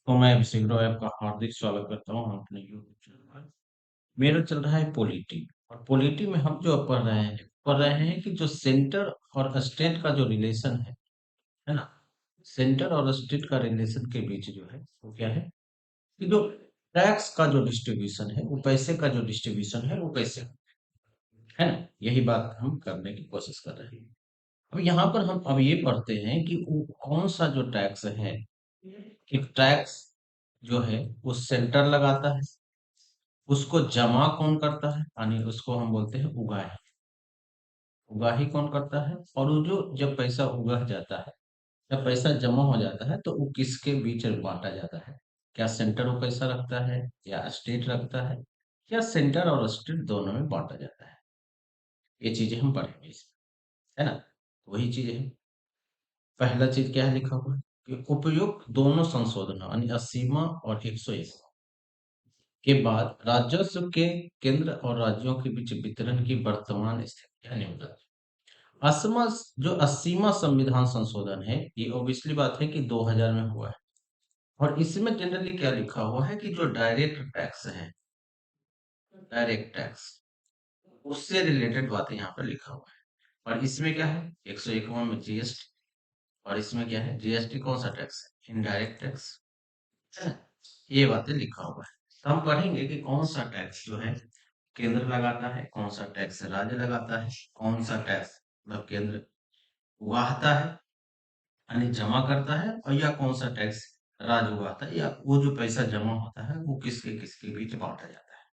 तो मैं अभिषेक रॉय आपका हार्दिक स्वागत करता हूँ अपने यूट्यूब चैनल पर। मेरा चल रहा है पॉलिटी और पॉलिटी में हम जो पढ़ रहे हैं कि जो सेंटर और स्टेट का जो रिलेशन है ना। सेंटर और स्टेट का रिलेशन के बीच जो है वो क्या है कि जो टैक्स का जो डिस्ट्रीब्यूशन है, वो पैसे का जो डिस्ट्रीब्यूशन है वो कैसे है ना। यही बात हम करने की कोशिश कर रहे हैं। अब यहाँ पर हम अब ये पढ़ते हैं कि वो कौन सा जो टैक्स है, कि टैक्स जो है वो सेंटर लगाता है, उसको जमा कौन करता है, यानी उसको हम बोलते हैं उगाही। उगाही कौन करता है, और वो जो जब पैसा उगाह जाता है, जब पैसा जमा हो जाता है तो वो किसके बीच बांटा जाता है। क्या सेंटर वो पैसा रखता है या स्टेट रखता है, या सेंटर और स्टेट दोनों में बांटा जाता है। ये चीजें हम पढ़ेंगे इसमें, है ना। तो वही चीजें हैं। पहला चीज क्या है लिखा हुआ है कि उपयुक्त दोनों संशोधन यानी 80वां और 101 के बाद राजस्व के केंद्र और राज्यों के बीच वितरण की वर्तमान स्थिति क्या निम्नलिखित। असमा जो 80वां संविधान संशोधन है, ये ऑब्वियसली बात है कि 2000 में हुआ है। और इसमें जनरली क्या लिखा हुआ है कि जो डायरेक्ट टैक्स है, डायरेक्ट टैक्स, उससे रिलेटेड बातें यहाँ पर लिखा हुआ है। और इसमें क्या है, 101वां में जीएसटी, और इसमें क्या है, जीएसटी कौन सा टैक्स है, इनडायरेक्ट टैक्स, है ना। ये बातें लिखा हुआ है। तो हम पढ़ेंगे कि कौन सा टैक्स जो है केंद्र लगाता है, कौन सा टैक्स राज्य लगाता है, कौन सा टैक्स मतलब केंद्र उगाहता है यानी जमा करता है, और या कौन सा टैक्स राज्य उगाहता है, या वो जो पैसा जमा होता है वो किसके किसके बीच बांटा जाता है।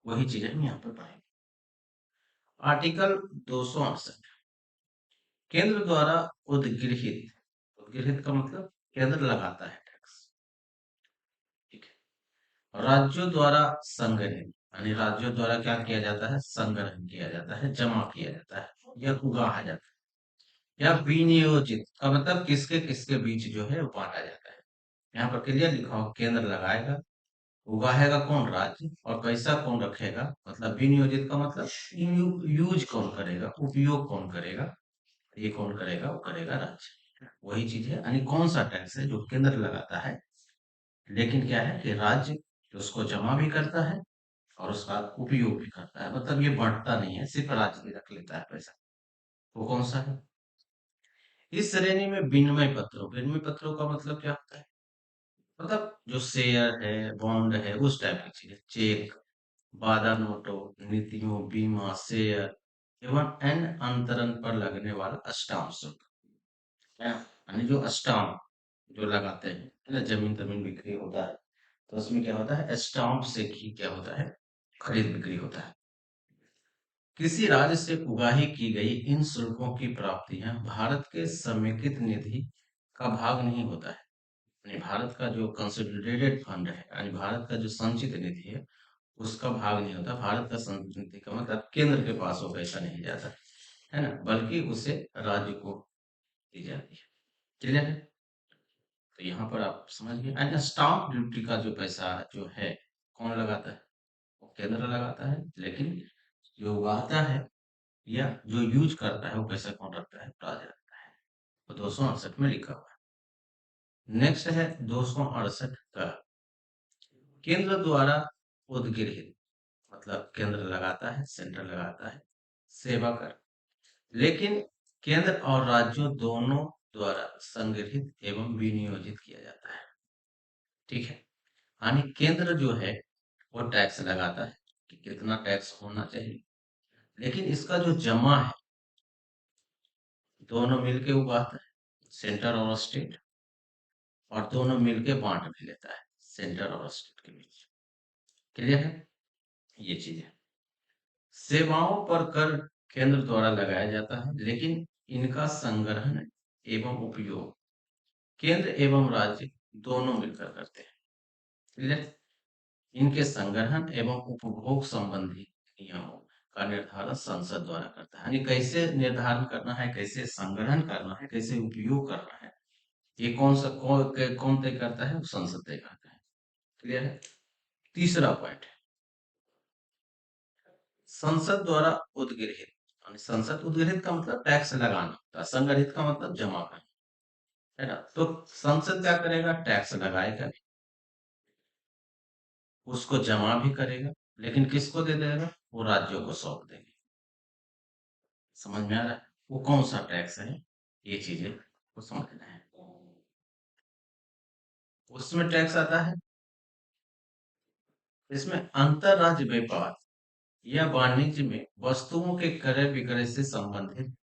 वही चीजें हम यहाँ पर पढ़ेंगे। आर्टिकल 268, केंद्र द्वारा उद्गृहित, उद्गृहित का मतलब केंद्र लगाता है टैक्स, ठीक है। राज्यों द्वारा संग्रहित, यानी राज्यों द्वारा क्या किया जाता है, संग्रह किया जाता है, जमा किया जाता है या उगाहा जाता है। या विनियोजित का मतलब किसके किसके बीच जो है वो बांटा जाता है। यहाँ पर क्लियर लिखा हो, केंद्र लगाएगा, उगाहेगा कौन, राज्य, और पैसा कौन रखेगा, मतलब विनियोजित का मतलब यूज कौन करेगा, उपयोग कौन करेगा, ये कौन करेगा, वो करेगा राज्य। वही चीज है, यानी कौन सा टैक्स है जो केंद्र लगाता है, लेकिन क्या है कि राज्य उसको जमा भी करता है और उसका उपयोग भी करता है, मतलब ये बढ़ता नहीं है, सिर्फ राज्य भी रख लेता है पैसा। वो कौन सा है। इस श्रेणी में विनिमय पत्रों, विनिमय पत्रों का मतलब क्या होता है, मतलब जो शेयर है, बॉन्ड है, उस टाइप की चीजें, चेक, वादा नोटों, नीतियों, बीमा, शेयर एवं अन्य अंतरण पर लगने वाला स्टाम्प शुल्क है। यानी जो स्टाम्प जो लगाते हैं, है ना, जमीन तमीन बिक्री होता है तो उसमें क्या होता है, स्टाम्प से ही क्या होता है, खरीद बिक्री होता है। किसी राज्य से उगाही की गई इन शुल्कों की प्राप्तियां भारत के समेकित निधि का भाग नहीं होता है। यानी भारत का जो कंसोलिडेटेड फंड है, यानी भारत का जो संचित निधि है, उसका भाग नहीं होता। भारत का संचित निधि का मतलब केंद्र के पास वो पैसा नहीं जाता है ना, बल्कि उसे राज्य को दी जाती है। क्लियर है। तो यहाँ पर आप समझ गए। एंड स्टाम्प ड्यूटी का जो पैसा जो है कौन लगाता है, वो केंद्र लगाता है, लेकिन जो उगाता है या जो यूज करता है वो पैसा कौन रखता है, राज्य रखता है। तो 268 में लिखा हुआ है। नेक्स्ट है 268 का, केंद्र द्वारा उद्गृहित, मतलब केंद्र लगाता है, सेंटर लगाता है सेवा कर, लेकिन केंद्र और राज्यों दोनों द्वारा संगठित एवं विनियोजित किया जाता है, ठीक है। यानी केंद्र जो है वो टैक्स लगाता है कि कितना टैक्स होना चाहिए, लेकिन इसका जो जमा है दोनों मिलके उगाता है, सेंटर और स्टेट, और दोनों मिलके बांट भी लेता है सेंटर और स्टेट के बीच। क्लियर है। ये चीज है। सेवाओं पर कर केंद्र द्वारा लगाया जाता है, लेकिन इनका संग्रहण एवं उपयोग केंद्र एवं राज्य दोनों मिलकर करते हैं। क्लियर। इनके संग्रहण एवं उपभोग संबंधी नियमों का निर्धारण संसद द्वारा करता है, यानी कैसे निर्धारण करना है, कैसे संग्रहण करना है, कैसे उपयोग करना है, ये कौन तय करता है, वो संसद तय करता है। क्लियर है। तीसरा पॉइंट है, संसद द्वारा उद्गृहित, यानी संसद उद्गृहित का मतलब टैक्स लगाना होता है, संग्रहित का मतलब जमा करना, है ना। तो संसद क्या करेगा, टैक्स लगाएगा, उसको जमा भी करेगा, लेकिन किसको दे देगा? वो राज्यों को सौंप देंगे। समझ में आ रहा है? वो कौन सा टैक्स है, ये चीजें को समझना है। उसमें टैक्स आता है, इसमें अंतरराज्य व्यापार या वाणिज्य में वस्तुओं के क्रय विक्रय से संबंधित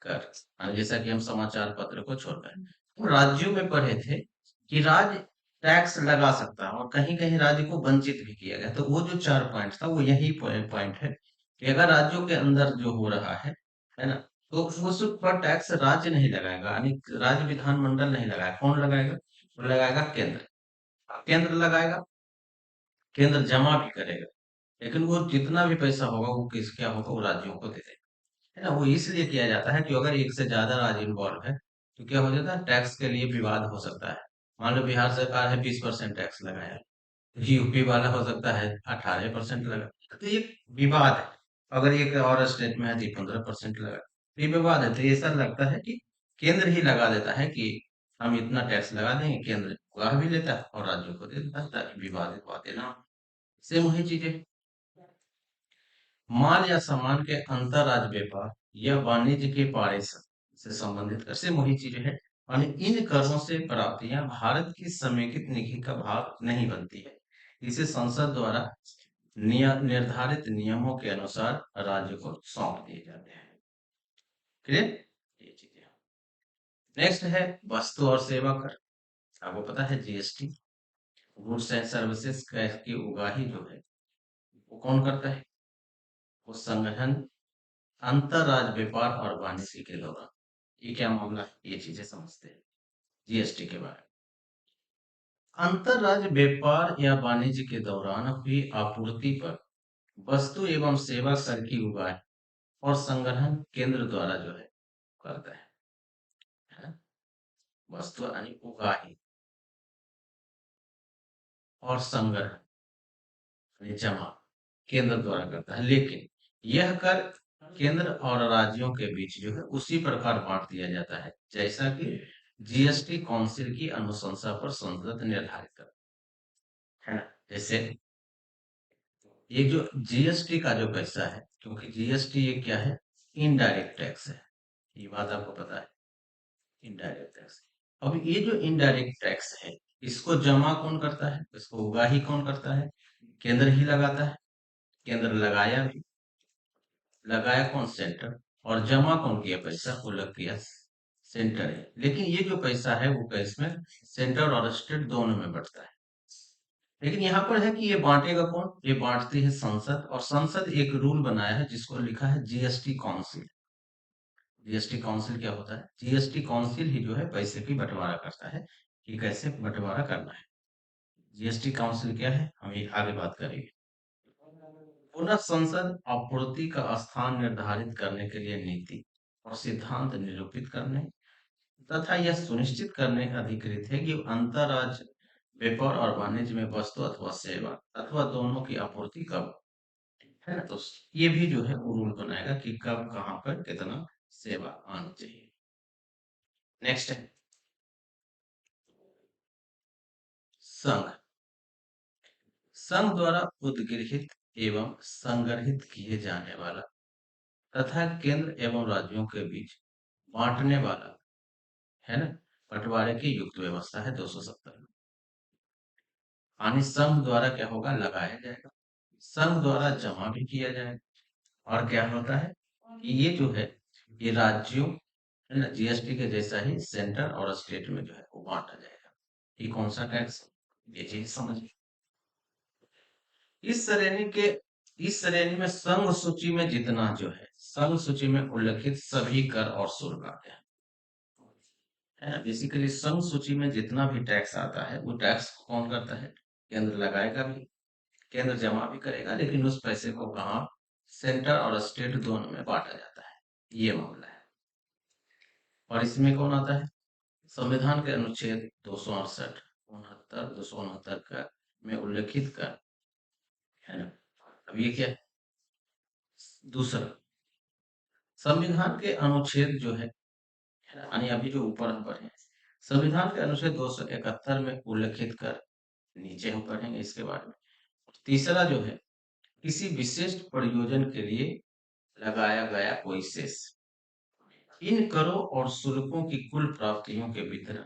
कर। जैसा कि हम समाचार पत्र को छोड़कर तो राज्यों में पढ़े थे कि राज्य टैक्स लगा सकता है, और कहीं कहीं राज्य को वंचित भी किया गया। तो वो जो 4 पॉइंट था, वो यही पॉइंट है कि अगर राज्यों के अंदर जो हो रहा है ना, तो उस पर टैक्स राज्य नहीं लगाएगा, यानी राज्य विधानमंडल नहीं लगाएगा। कौन लगाएगा? वो लगाएगा केंद्र। केंद्र लगाएगा, केंद्र जमा भी करेगा, लेकिन वो जितना भी पैसा होगा वो किस क्या होगा, वो राज्यों को दे देगा। है ना? वो इसलिए किया जाता है कि अगर एक से ज्यादा राज्य इन्वॉल्व है तो क्या हो जाता है, टैक्स के लिए विवाद हो सकता है। मान लो बिहार सरकार है 20% टैक्स लगाया, यूपी वाला हो सकता है 18% लगा, तो ये विवाद है। अगर एक और स्टेट में है तो 15% लगा, तो ये विवाद है। तो ऐसा लगता है कि केंद्र ही लगा देता है कि हम इतना टैक्स लगा देंगे, केंद्र उगा भी लेता है और राज्यों को दे देता है, ताकि विवादित बातें ना हो। सेम वही चीजें, माल या सामान के अंतर राज्य व्यापार या वाणिज्य के पारिश्रम से संबंधित कर से वही चीजें है। यानी इन करों से प्राप्तियां भारत की समेकित निधि का भाग नहीं बनती है। इसे संसद द्वारा निर्धारित नियमों के अनुसार राज्य को सौंप दिए जाते हैं। क्लियर? ये चीजें। नेक्स्ट है वस्तु और सेवा कर। आपको पता है जीएसटी, गुड्स एंड सर्विसेज की उगाही जो है वो कौन करता है? वो संगठन अंतरराज्य व्यापार और वाणिज्य के दौरान। ये क्या मामला है, ये चीजें समझते हैं जीएसटी के बारे में। अंतरराज्य व्यापार या वाणिज्य के दौरान हुई आपूर्ति पर वस्तु एवं सेवा कर की उगाही और संग्रहण केंद्र द्वारा जो है करता है ना? वस्तु यानी उगाही और संग्रहण यानी जमा केंद्र द्वारा करता है, लेकिन यह कर केंद्र और राज्यों के बीच जो है उसी प्रकार बांट दिया जाता है जैसा कि जीएसटी काउंसिल की अनुशंसा पर संसद निर्धारित करता है ना। जैसे ये जो जीएसटी का जो पैसा है, क्योंकि जीएसटी ये क्या है, इनडायरेक्ट टैक्स है, ये बात आपको पता है, इनडायरेक्ट टैक्स। अब ये जो इनडायरेक्ट टैक्स है, इसको जमा कौन करता है, इसको उगाही कौन करता है? केंद्र ही लगाता है। केंद्र लगाया भी, लगाया कौन? सेंटर। और जमा कौन किया पैसा? वो लग किया सेंटर है। लेकिन ये जो पैसा है वो कैसे में सेंटर और स्टेट दोनों में बढ़ता है। लेकिन यहाँ पर है कि ये बांटेगा कौन? ये बांटती है संसद, और संसद एक रूल बनाया है जिसको लिखा है जीएसटी काउंसिल। जीएसटी काउंसिल क्या होता है? जीएसटी काउंसिल ही जो है पैसे की बंटवारा करता है कि कैसे बंटवारा करना है। जीएसटी काउंसिल क्या है, हम ये आगे बात करेंगे। पुनः संसद आपूर्ति का स्थान निर्धारित करने के लिए नीति और सिद्धांत निरूपित करने तथा यह सुनिश्चित करने अधिकृत है कि अंतरराज्य व्यापार और वाणिज्य में वस्तु अथवा सेवा अथवा दोनों की आपूर्ति कब है ना, तो ये भी जो है वो रूल बनाएगा कि कब कहाँ पर कितना सेवा आनी चाहिए। नेक्स्ट है संघ। संघ द्वारा उद्गृहित एवं संग्रहित किए जाने वाला तथा केंद्र एवं राज्यों के बीच बांटने वाला है ना, बंटवारे की युक्त व्यवस्था है 270। यानी संघ द्वारा क्या होगा, लगाया जाएगा, संघ द्वारा जमा भी किया जाएगा। और क्या होता है कि ये जो है ये राज्यों है ना, जीएसटी के जैसा ही सेंटर और स्टेट में जो है वो बांटा जाएगा। ये कौन सा टैक्स है, ये चीज समझिए। इस श्रेणी के इस श्रेणी में संघ सूची में जितना जो है, संघ सूची में उल्लेखित सभी कर और शुल्क आते हैं, है ना। बेसिकली संघ सूची में जितना भी टैक्स आता है वो टैक्स कौन करता है? केंद्र लगाएगा भी, केंद्र जमा भी करेगा, लेकिन उस पैसे को कहाँ, सेंटर और स्टेट दोनों में बांटा जाता है। ये मामला है। और इसमें कौन आता है? संविधान के अनुच्छेद 268, 69, 269 का में उल्लेखित कर, है ना। अब ये क्या है? दूसरा, संविधान के अनुच्छेद जो है ना, यानी अभी जो ऊपर हम पढ़े, संविधान के अनुच्छेद 271 में उल्लेखित कर, नीचे हम पढ़ेंगे इसके बारे में। तीसरा जो है, किसी विशिष्ट प्रयोजन के लिए लगाया गया कोई सेस। इन करों और शुल्कों की कुल प्राप्तियों के वितरण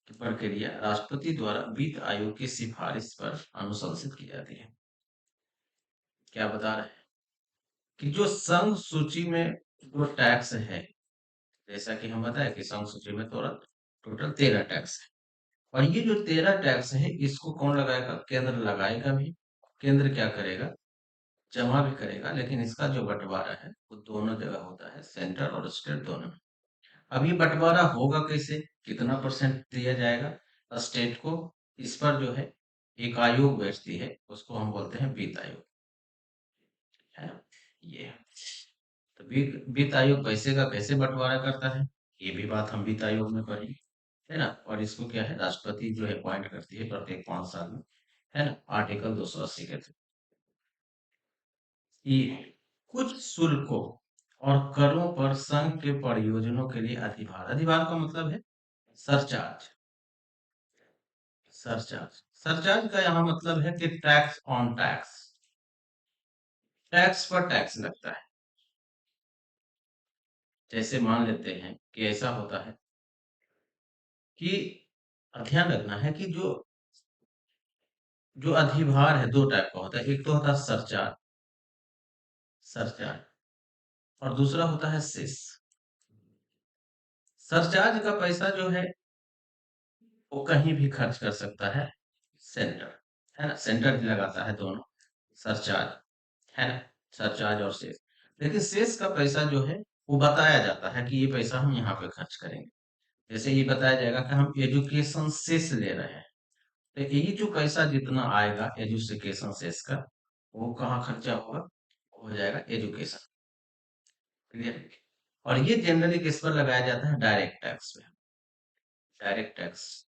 की प्रक्रिया राष्ट्रपति द्वारा वित्त आयोग की सिफारिश पर अनुशंसित की जाती है। क्या बता रहे हैं कि जो संघ सूची में जो टैक्स है, जैसा कि हम बताए कि संघ सूची में टोटल 13 टैक्स है, और ये जो 13 टैक्स है इसको कौन लगाएगा? केंद्र लगाएगा भी। केंद्र क्या करेगा? जमा भी करेगा, लेकिन इसका जो बंटवारा है वो दोनों जगह होता है, सेंट्रल और स्टेट दोनों में। अब ये बंटवारा होगा कैसे? कितना परसेंट दिया जाएगा स्टेट को? इस पर जो है एक आयोग बैठती है, उसको हम बोलते हैं वित्त आयोग, है ना? ये तो वित्त आयोग पैसे का कैसे बंटवारा करता है, ये भी बात हम वित्त आयोग में पढ़ी, है ना? और इसको क्या है, राष्ट्रपति जो है अपॉइंट करती है प्रत्येक 5 साल में, है ना? आर्टिकल 280 के तहत। ये कुछ शुल्कों और करों पर संघ के परियोजनों के लिए अधिभार, अधिभार का मतलब है सरचार्ज। सरचार्ज, सरचार्ज का यहाँ मतलब है कि टैक्स ऑन टैक्स, टैक्स पर टैक्स लगता है। जैसे मान लेते हैं कि ऐसा होता है कि ध्यान रखना है कि जो जो अधिभार है दो टाइप का होता है, एक तो होता है सरचार्ज, सरचार्ज, और दूसरा होता है सेस। सरचार्ज का पैसा जो है वो कहीं भी खर्च कर सकता है सेंटर, है ना? सेंटर भी लगाता है दोनों, सरचार्ज, है ना? सरचार्ज और सेस। लेकिन सेस का पैसा जो है वो बताया जाता है कि ये पैसा हम यहाँ पे खर्च करेंगे। जैसे ये बताया जाएगा कि हम एजुकेशन सेस ले रहे हैं, तो ये जो पैसा जितना आएगा एजुकेशन सेस का, वो कहाँ खर्चा होगा? हो जाएगा एजुकेशन। क्लियर? और ये जनरली किस पर लगाया जाता है? डायरेक्ट टैक्स पे, डायरेक्ट टैक्स।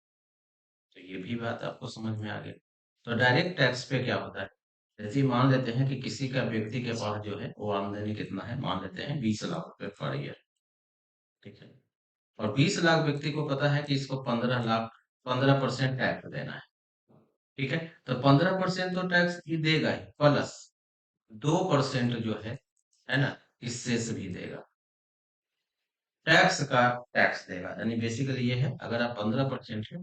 तो ये भी बात आपको समझ में आ गई। तो डायरेक्ट टैक्स पे क्या होता है? जैसे मान लेते हैं कि किसी का व्यक्ति के पास जो है वो आमदनी कितना है, मान लेते हैं 20 लाख रुपए पर ईयर, ठीक है? और 20 लाख व्यक्ति को पता है कि इसको 15 लाख, 15% टैक्स देना है, ठीक है? तो 15% तो टैक्स ही देगा ही, प्लस 2% जो है ना, इससे से भी देगा, टैक्स का टैक्स देगा। यानी बेसिकली ये है, अगर आप 15% है,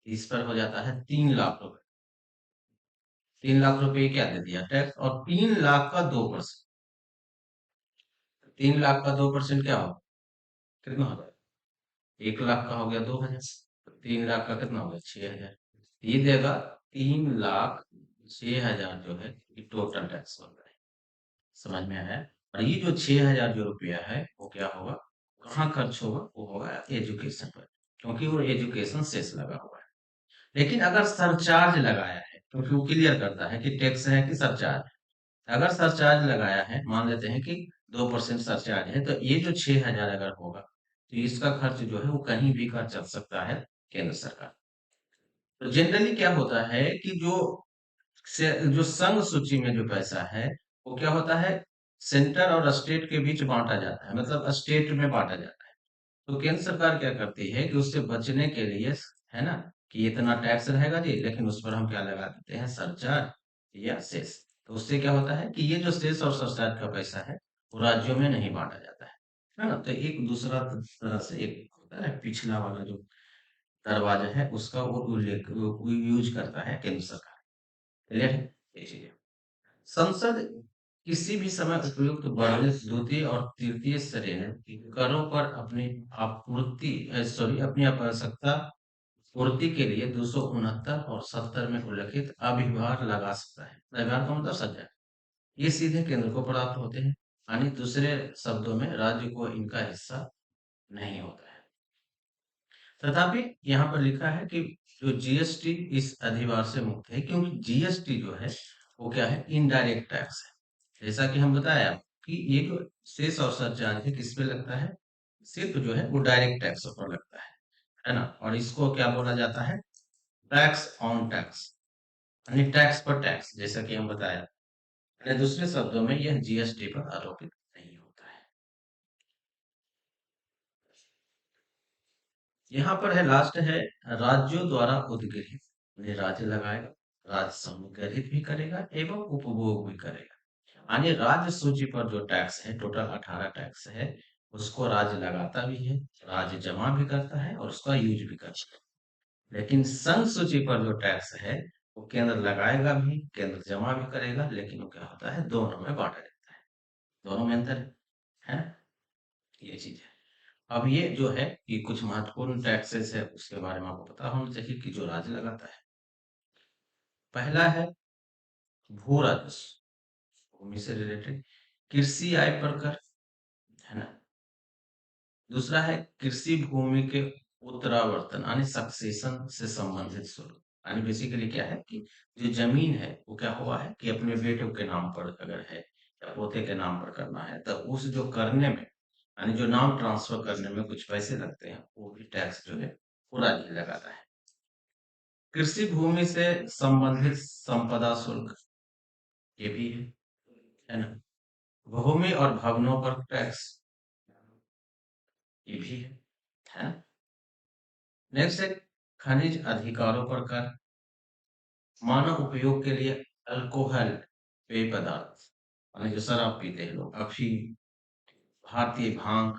इस पर हो जाता है 3 लाख रुपए। 3 लाख रुपए क्या दे दिया? टैक्स। और 3 लाख का 2%, 3 लाख का 2% क्या होगा? कितना होगा? 1 लाख का हो गया 2,000, 3 लाख का कितना हो गया? 6,000। ये देगा 3,06,000 जो है ये टोटल टैक्स बन रहा है। समझ में आया? और ये जो 6,000 जो रुपया है वो क्या होगा? कहाँ खर्च होगा? वो होगा एजुकेशन पर, क्योंकि वो एजुकेशन सेस लगा हुआ है। लेकिन अगर सरचार्ज लगाया है, क्योंकि वो क्लियर करता है कि टैक्स है कि सरचार्ज है। अगर सरचार्ज लगाया है, मान लेते हैं कि 2% सरचार्ज है, तो ये जो 6,000 अगर होगा तो इसका खर्च जो है वो कहीं भी खर्च चल सकता है केंद्र सरकार। तो जनरली क्या होता है कि जो संघ सूची में जो पैसा है वो क्या होता है, सेंटर और स्टेट के बीच बांटा जाता है, मतलब स्टेट में बांटा जाता है। तो केंद्र सरकार क्या करती है कि उससे बचने के लिए, है ना, कि इतना टैक्स रहेगा जी, लेकिन उस पर हम क्या लगा देते हैं? सरचार्ज या सेस। तो उससे क्या होता है कि ये जो सेस और सरचार्ज का पैसा है वो राज्यों में नहीं बांटा जाता है ना? तो एक दूसरा तरह से एक होता है पिछला वाला जो दरवाजा है उसका वो उल्लेख वो यूज करता है केंद्र सरकार। क्लियर है ये चीजें? संसद किसी भी समय उपयुक्त बढ़ने द्वितीय और तृतीय श्रेणी करों पर अपनी आवश्यकता पूर्ति के लिए 269 और 70 में उल्लिखित अभिभार लगा सकता है। अभिभार का मतलब सजा। ये सीधे केंद्र को प्राप्त होते हैं, यानी दूसरे शब्दों में राज्य को इनका हिस्सा नहीं होता है। तथापि यहाँ पर लिखा है कि जो जीएसटी इस अधिभार से मुक्त है, क्योंकि जीएसटी जो है वो क्या है? इनडायरेक्ट टैक्स है। जैसा कि हम बताया कि ये जो सेस और सरचार्ज है किस पे लगता है? सिर्फ जो है वो डायरेक्ट टैक्स पर लगता है ना? और इसको क्या बोला जाता है? टैक्स ऑन टैक्स, यानी टैक्स पर टैक्स, जैसा कि हम बताया। यानी दूसरे शब्दों में यह जीएसटी पर आरोपित नहीं होता है। यहाँ पर है, लास्ट है, राज्यों द्वारा उद्गृहित, यानी राज्य लगाएगा, राजस्व संग्रहित भी करेगा एवं उपभोग भी करेगा। यानी राज्य सूची पर जो टैक्स है, टोटल 18 टैक्स है, उसको राज्य लगाता भी है, राज्य जमा भी करता है और उसका यूज भी करता है। लेकिन संघ सूची पर जो टैक्स है, वो केंद्र लगाएगा भी, केंद्र जमा भी करेगा, लेकिन वो क्या होता है, दोनों में बांटा जाता है। दोनों में अंतर है ना? ये चीज है। अब ये जो है कि कुछ महत्वपूर्ण टैक्सेस है, उसके बारे में आपको पता होना चाहिए कि जो राज्य लगाता है। पहला है भू राजस्व, भूमि से रिलेटेड। कृषि आय पर कर, है ना? दूसरा है कृषि भूमि के उत्तरावर्तन यानी सक्सेशन से संबंधित शुल्क। यानी बेसिकली क्या है कि जो जमीन है वो क्या हुआ है कि अपने बेटे के नाम पर अगर है या पोते के नाम पर करना है, तो उस जो करने में यानी जो नाम ट्रांसफर करने में कुछ पैसे लगते हैं, वो भी टैक्स जो है पूरा नहीं लगाता है। कृषि भूमि से संबंधित संपदा शुल्क, ये भी है ना? भूमि और भवनों पर टैक्स, ये भी है ना? नेक्स्ट है खनिज अधिकारों पर कर। मानव उपयोग के लिए अल्कोहल, पेय पदार्थ, यानी जो शराब पीते हैं लोग, अफीम, भारतीय भांग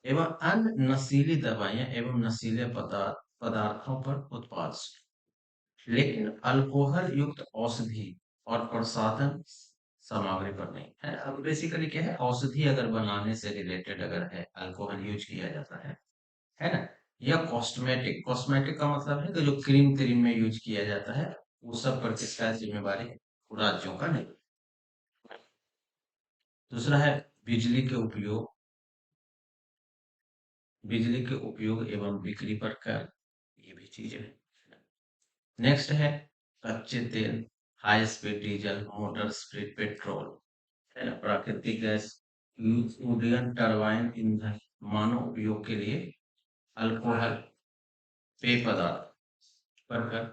एवं अन्य नशीली दवाइयां एवं नशीले पदार्थों पर उत्पाद शुल्क। लेकिन अल्कोहल युक्त औषधि और प्रसाधन सामग्री पर नहीं है। अब बेसिकली क्या है, औषधि अगर बनाने से रिलेटेड अगर है, अल्कोहल यूज किया जाता है ना? या कॉस्मेटिक, कॉस्मेटिक का मतलब है कि जो क्रीम क्रीम में यूज किया जाता है, वो सब पर किसका जिम्मेवारी है? राज्यों का नहीं। दूसरा है बिजली के उपयोग, बिजली के उपयोग एवं बिक्री पर कर, ये भी चीज है। नेक्स्ट है कच्चे तेल, high speed diesel, motor speed petrol, है ना? प्राकृतिक गैस, उड्डयन टरबाइन ईंधन, मानव उपयोग के लिए अल्कोहल, पेय पदार्थ पर कर।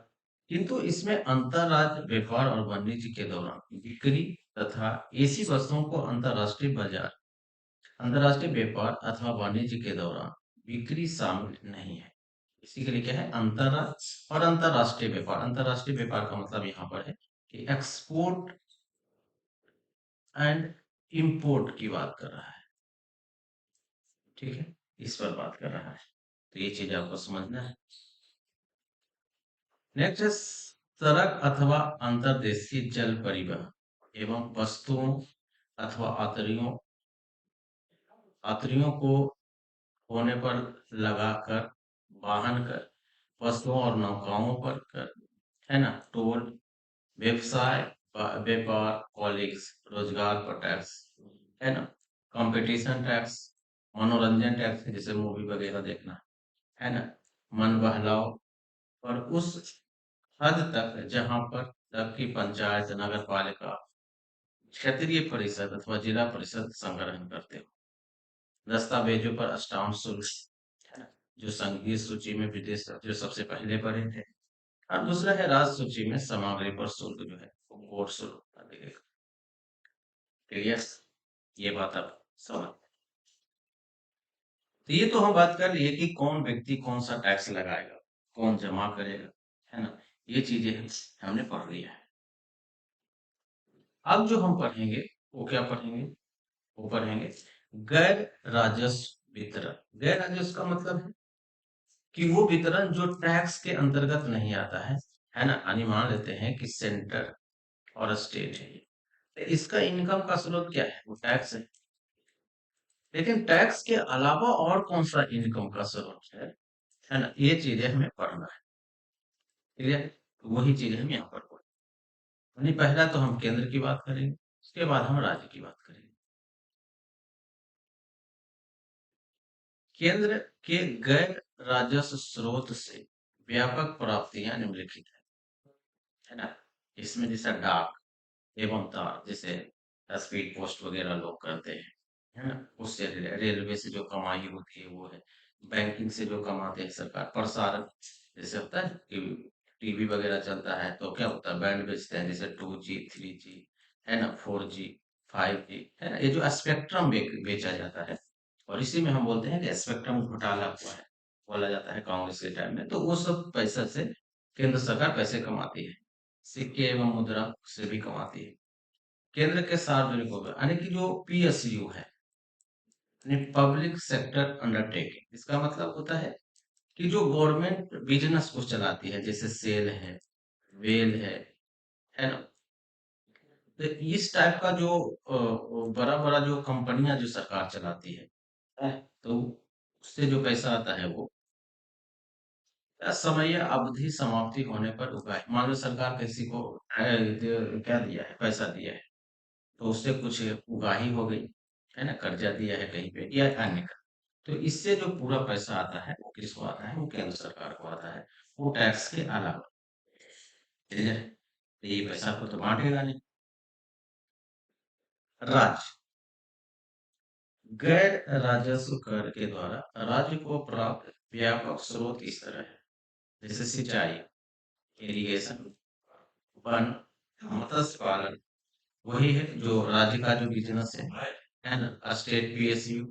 किंतु इसमें अंतरराज्य व्यापार और वाणिज्य के दौरान बिक्री तथा ऐसी वस्तुओं को अंतरराष्ट्रीय बाजार, अंतरराष्ट्रीय व्यापार अथवा वाणिज्य के दौरान बिक्री शामिल नहीं है। इसी के लिए क्या है, अंतरराज्य और अंतरराष्ट्रीय व्यापार। अंतरराष्ट्रीय व्यापार का मतलब यहाँ पर है कि एक्सपोर्ट एंड इंपोर्ट की बात कर रहा है, ठीक है? इस पर बात कर रहा है, तो ये चीज आपको समझना है। नेक्स्ट है सड़क अथवा अंतर्देशीय जल परिवहन एवं वस्तुओं अथवा यात्रियों को होने पर लगाकर वाहन कर, वस्तुओं और नौकाओं पर कर, है ना? टोल, व्यवसाय, व्यापार, कॉलेज, रोजगार पर टैक्स, है ना? कंपटीशन टैक्स, मनोरंजन टैक्स जैसे मूवी वगैरह देखना, है ना? मन बहलाव पर उस हद तक जहां पर तक की पंचायत, नगर पालिका, क्षेत्रीय परिषद अथवा जिला परिषद संग्रहण करते हो। दस्तावेजों पर स्टाम्प शुल्क, है ना? जो संघीय सूची में विदेश जो सबसे पहले पड़े थे। और दूसरा है राज्य सूची में सामग्री पर शुल्क जो है वो कोड शुल्क लगेगा। क्लियर? ये बात आप समझ। तो ये तो हम बात कर लिए कि कौन व्यक्ति कौन सा टैक्स लगाएगा, कौन जमा करेगा, है ना? ये चीजें हमने पढ़ लिया है। अब जो हम पढ़ेंगे वो क्या पढ़ेंगे? वो पढ़ेंगे गैर राजस्व वितरण। गैर राजस्व का मतलब है कि वो वितरण जो टैक्स के अंतर्गत नहीं आता है ना? यानी मान लेते हैं कि सेंटर और स्टेट है, तो इसका इनकम का स्रोत क्या है? वो टैक्स है। लेकिन टैक्स के अलावा और कौन सा इनकम का स्रोत है ना? ये चीजें हमें पढ़ना है। क्लियर? तो वही चीजें हम यहाँ पर पढ़ेंगे। यानी पहला तो हम केंद्र की बात करेंगे, उसके बाद हम राज्य की बात करेंगे। केंद्र के गैर राजस्व स्रोत से व्यापक प्राप्तियां निम्नलिखित है ना? इसमें जैसा डाक एवं तार, जैसे स्पीड पोस्ट वगैरह लोग करते हैं, है ना? उससे रेलवे से जो कमाई होती है वो है। बैंकिंग से जो कमाते हैं सरकार, प्रसारण जैसे होता है कि टीवी वगैरह चलता है तो क्या होता है, बैंड बेचते हैं, जैसे 2G 3G, है ना? 4G 5G, है ना? ये जो स्पेक्ट्रम बेचा जाता है, और इसी में हम बोलते हैं कि स्पेक्ट्रम घोटाला हुआ है, बोला जाता है कांग्रेस के टाइम में, तो वो सब पैसा से केंद्र सरकार पैसे कमाती है, सिक्के एवं मुद्रा से भी कमाती है। केंद्र के सार्वजनिक उपक्रम यानी कि जो पीएसयू है, यानी पब्लिक सेक्टर अंडरटेकिंग, इसका मतलब होता है कि जो गवर्नमेंट बिजनेस को चलाती है, जैसे सेल है, वेल है ना। तो इस टाइप का जो बड़ा बड़ा जो कंपनियां जो सरकार चलाती है, तो उससे जो पैसा आता है वो समय या अवधि समाप्ति होने पर उगाए। मान लो सरकार किसी को क्या दिया है, पैसा दिया है, तो उससे कुछ उगाही हो गई, है ना, कर्जा दिया है कहीं पे या अन्य का, तो इससे जो पूरा पैसा आता है वो किसको आता है, वो केंद्र सरकार को आता है, वो टैक्स के अलावा। क्लियर है? तो ये पैसा को तो बांटेगा नहीं। राज्य गैर राजस्व कर के द्वारा राज्य को प्राप्त व्यापक स्रोत इस तरह है, जैसे सिंचाई, इरिगेशन, वन, मत्स्य पालन, वही है जो राज्य का जो बिजनेस है ना, स्टेट पीएसयू।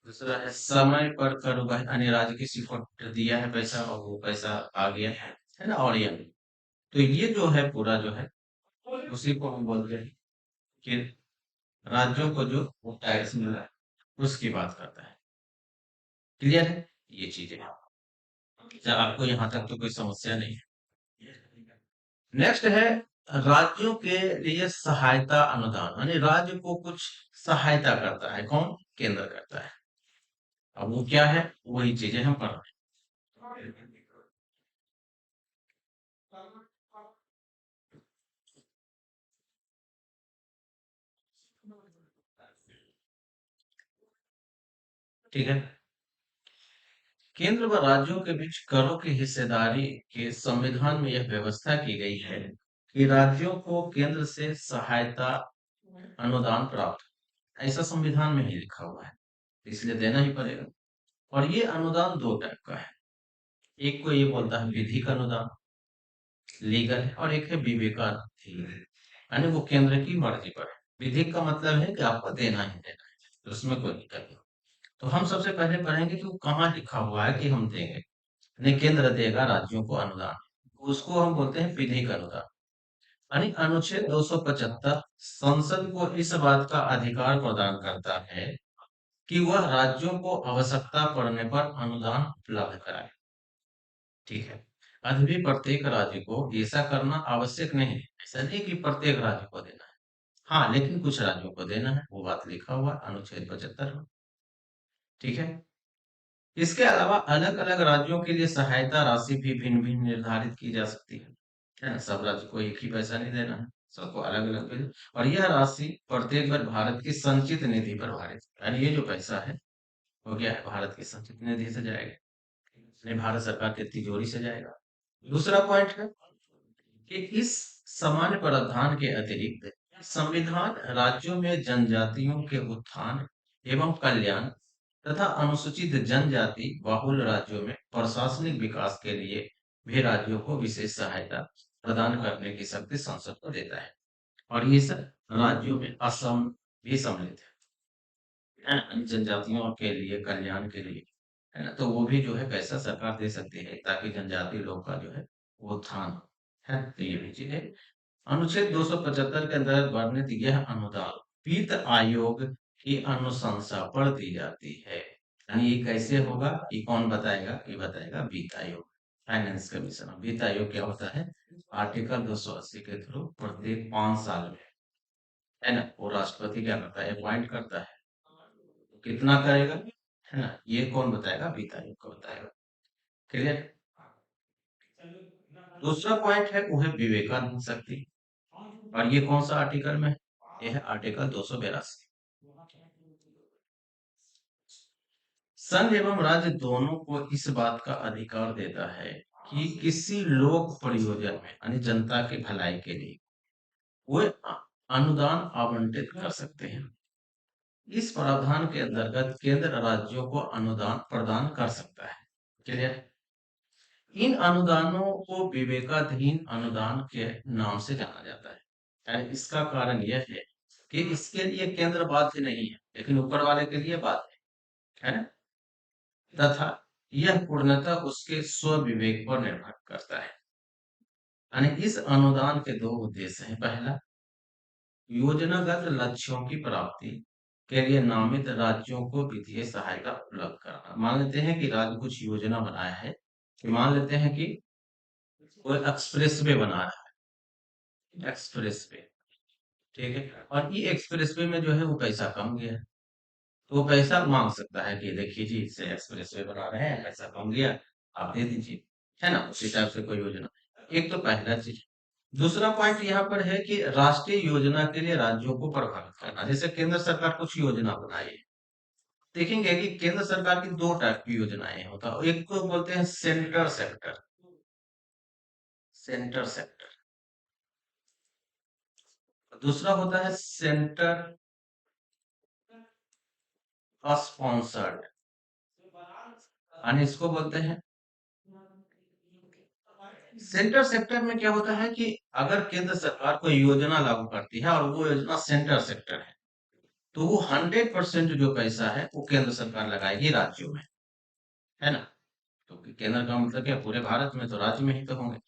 दूसरा है समय पर कर उगाही, यानी राज्य किसी को दिया है पैसा और वो पैसा आ गया है ना, और ये तो ये जो है पूरा जो है उसी को हम बोलते हैं कि राज्यों को जो वो टैक्स मिला है उसकी बात करता है। क्लियर है ये चीजें? क्या आपको यहाँ तक तो कोई समस्या नहीं है? नेक्स्ट है राज्यों के लिए सहायता अनुदान, यानी राज्य को कुछ सहायता करता है, कौन? केंद्र करता है। अब वो क्या है, वही चीजें हम पढ़ रहे हैं। ठीक है। केंद्र व राज्यों के बीच करों की हिस्सेदारी के संविधान में यह व्यवस्था की गई है कि राज्यों को केंद्र से सहायता अनुदान प्राप्त, ऐसा संविधान में ही लिखा हुआ है, इसलिए देना ही पड़ेगा। और ये अनुदान दो टाइप का है, एक को ये बोलता है विधिक अनुदान, लीगल है, और एक है विवेकाधीन, यानी वो केंद्र की मर्जी पर है। विधिक का मतलब है कि आपको देना ही देना है, तो उसमें कोई दिक्कत नहीं। तो हम सबसे पहले पढ़ेंगे कि वो कहाँ लिखा हुआ है कि हम देंगे, नहीं केंद्र देगा राज्यों को अनुदान, उसको हम बोलते हैं विधिक अनुदान। यानी अनुच्छेद 275 संसद को इस बात का अधिकार प्रदान करता है कि वह राज्यों को आवश्यकता पड़ने पर अनुदान उपलब्ध कराए। ठीक है। अभी भी प्रत्येक राज्य को ऐसा करना आवश्यक नहीं है, ऐसा नहीं कि प्रत्येक राज्य को देना है। हाँ, लेकिन कुछ राज्यों को देना है, वो बात लिखा हुआ है अनुच्छेद 75 में। ठीक है। इसके अलावा अलग-अलग राज्यों के लिए सहायता राशि भी भिन्न-भिन्न निर्धारित की जा सकती है ना? सब राज्य को एक ही पैसा नहीं देना है, सबको अलग-अलग देना। और यह राशि प्रत्येक बार भारत की संचित निधि पर भारित, यानी ये जो पैसा है वो क्या है, भारत की संचित निधि से जाएगा, नहीं भारत सरकार की तिजोरी से जाएगा। दूसरा पॉइंट है कि इस सामान्य प्रावधान के अतिरिक्त संविधान राज्यों में जनजातियों के उत्थान एवं कल्याण तथा अनुसूचित जनजाति बहुल राज्यों में प्रशासनिक विकास के लिए भी राज्यों को विशेष सहायता प्रदान करने की शक्ति संसद को देता है। और ये सब राज्यों में असम भी सम्मिलित है ना, जनजातियों के लिए कल्याण के लिए, है ना, तो वो भी जो है पैसा सरकार दे सकती है ताकि जनजाति लोग का जो है वो उत्थान हो, है, तो ये भी चीज है। अनुच्छेद 275 के अंतर्गत वर्णित यह अनुदान वित्त आयोग की अनुशंसा पर दी जाती है। यानी ये कैसे होगा, ये कौन बताएगा, ये बताएगा वित्त आयोग, फाइनेंस कमीशन। वित्त आयोग क्या होता है, आर्टिकल 280 के थ्रू प्रत्येक 5 साल में, है ना, वो राष्ट्रपति क्या करता है, अपॉइंट करता है, कितना करेगा, है ना, ये कौन बताएगा, वित्त आयोग को बताएगा। क्लियर? दूसरा पॉइंट है वो है विवेकानंद शक्ति, और ये कौन सा आर्टिकल में है? ये है आर्टिकल 282। संघ एवं राज्य दोनों को इस बात का अधिकार देता है कि किसी लोक प्रयोजन में, यानी जनता के भलाई के लिए, वे अनुदान आवंटित कर सकते हैं। इस प्रावधान के अंतर्गत केंद्र राज्यों को अनुदान प्रदान कर सकता है। क्लियर? इन अनुदानों को विवेकाधीन अनुदान के नाम से जाना जाता है। यानी इसका कारण यह है कि इसके लिए केंद्र बाध्य नहीं है, लेकिन ऊपर वाले के लिए बाध्य है ना? तथा यह पूर्णतः उसके स्व विवेक पर निर्भर करता है। यानी इस अनुदान के दो उद्देश्य हैं। पहला, योजनागत लक्ष्यों की प्राप्ति के लिए नामित राज्यों को वित्तीय सहायता उपलब्ध कराना। मान लेते हैं कि राज्य कुछ योजना बनाया है, कि मान लेते हैं कि कोई एक्सप्रेस वे बना रहा है, एक्सप्रेस वे, ठीक है, और ये एक्सप्रेस वे में जो है वो पैसा कम गया है, तो वो पैसा मांग सकता है कि देखिए जी, इससे एक्सप्रेस वे बना रहे हैं, पैसा कम गया, आप दे दीजिए, है ना, उसी टाइप से कोई योजना। एक तो पहला चीज। दूसरा पॉइंट यहाँ पर है कि राष्ट्रीय योजना के लिए राज्यों को प्रभावित करना। जैसे केंद्र सरकार कुछ योजना बनाई है, देखेंगे कि केंद्र सरकार की दो टाइप की योजनाएं होता है। एक को बोलते हैं सेंटर सेक्टर, सेंटर सेक्टर। दूसरा होता है सेंटर स्पॉन्सर्ड, यानी इसको बोलते हैं। सेंटर सेक्टर में क्या होता है कि अगर केंद्र सरकार कोई योजना लागू करती है और वो योजना सेंटर सेक्टर है, तो वो 100% जो पैसा है वो केंद्र सरकार लगाएगी राज्यों में, है ना। क्योंकि केंद्र का मतलब क्या, पूरे भारत में, तो राज्य में ही तो होंगे।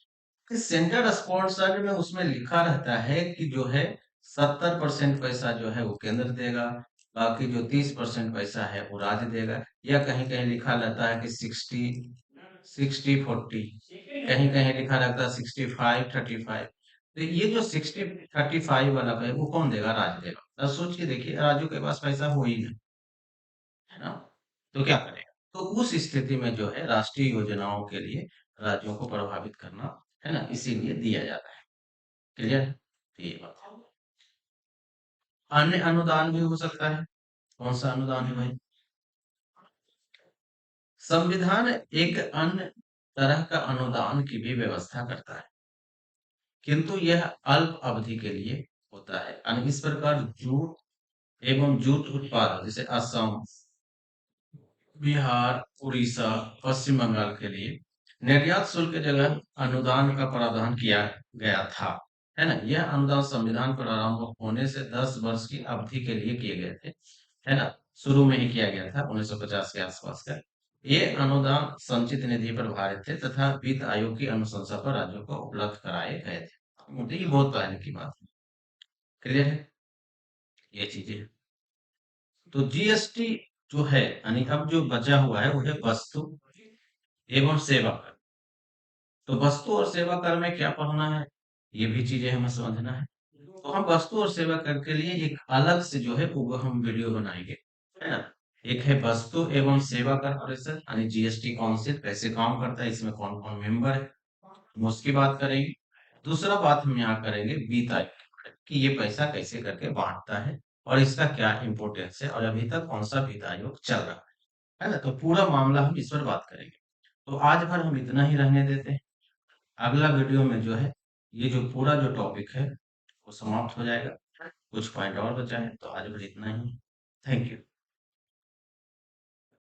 कि सेंटर स्पॉन्सर्ड में उसमें लिखा रहता है कि जो है 70% पैसा जो है वो केंद्र देगा, बाकी जो 30% पैसा है वो राज्य देगा। या कहीं कहीं लिखा रहता है कि 60-40, कहीं कहीं लिखा रहता है 65-35। तो ये जो 60-35 वाला है वो कौन देगा, राज्य देगा। अब सोच के देखिए, राज्यों के पास पैसा हो ही नहीं, है ना, तो क्या करेगा। तो उस स्थिति में जो है राष्ट्रीय योजनाओं के लिए राज्यों को प्रभावित करना, है ना, इसीलिए दिया जाता है। क्लियर, ये बात है। अन्य अनुदान भी हो सकता है। कौन सा अनुदान है भाई? संविधान एक अन्य तरह का अनुदान की भी व्यवस्था करता है, किंतु यह अल्प अवधि के लिए होता है। यानी इस प्रकार जूट एवं जूट उत्पादक जैसे असम, बिहार, उड़ीसा, पश्चिम बंगाल के लिए निर्यात शुल्क की जगह अनुदान का प्रावधान किया गया था, है ना। यह अनुदान संविधान प्रारंभ होने से 10 वर्ष की अवधि के लिए किए गए थे, है ना। शुरू में ही किया गया था 1950 के आसपास का। ये अनुदान संचित निधि पर भारित थे तथा वित्त आयोग की अनुशंसा पर राज्यों को उपलब्ध कराए गए थे। तो ये बहुत पहले की बात है। क्लियर है ये चीजें। तो जीएसटी जो है, यानी अब जो बचा हुआ है वो है वस्तु एवं सेवा कर। तो वस्तु और सेवा कर में क्या पढ़ना है, ये भी चीजें हमें समझना है। तो हम वस्तु और सेवा कर के लिए एक अलग से जो है वो हम वीडियो बनाएंगे, है ना। एक है वस्तु एवं सेवा कर परिषद, यानी जीएसटी काउंसिल कैसे काम करता है, इसमें कौन कौन मेंबर है, हम उसकी बात करेंगे। दूसरा बात हम यहाँ करेंगे वित्त आयोग के बारे में, कि ये पैसा कैसे करके बांटता है और इसका क्या इम्पोर्टेंस है और अभी तक कौन सा वित्त आयोग चल रहा है ना। तो पूरा मामला हम इस पर बात करेंगे। तो आज भर हम इतना ही रहने देते हैं। अगला वीडियो में जो है ये जो पूरा जो टॉपिक है वो समाप्त हो जाएगा। कुछ पॉइंट और बचा है, तो आज भर इतना ही। Thank you.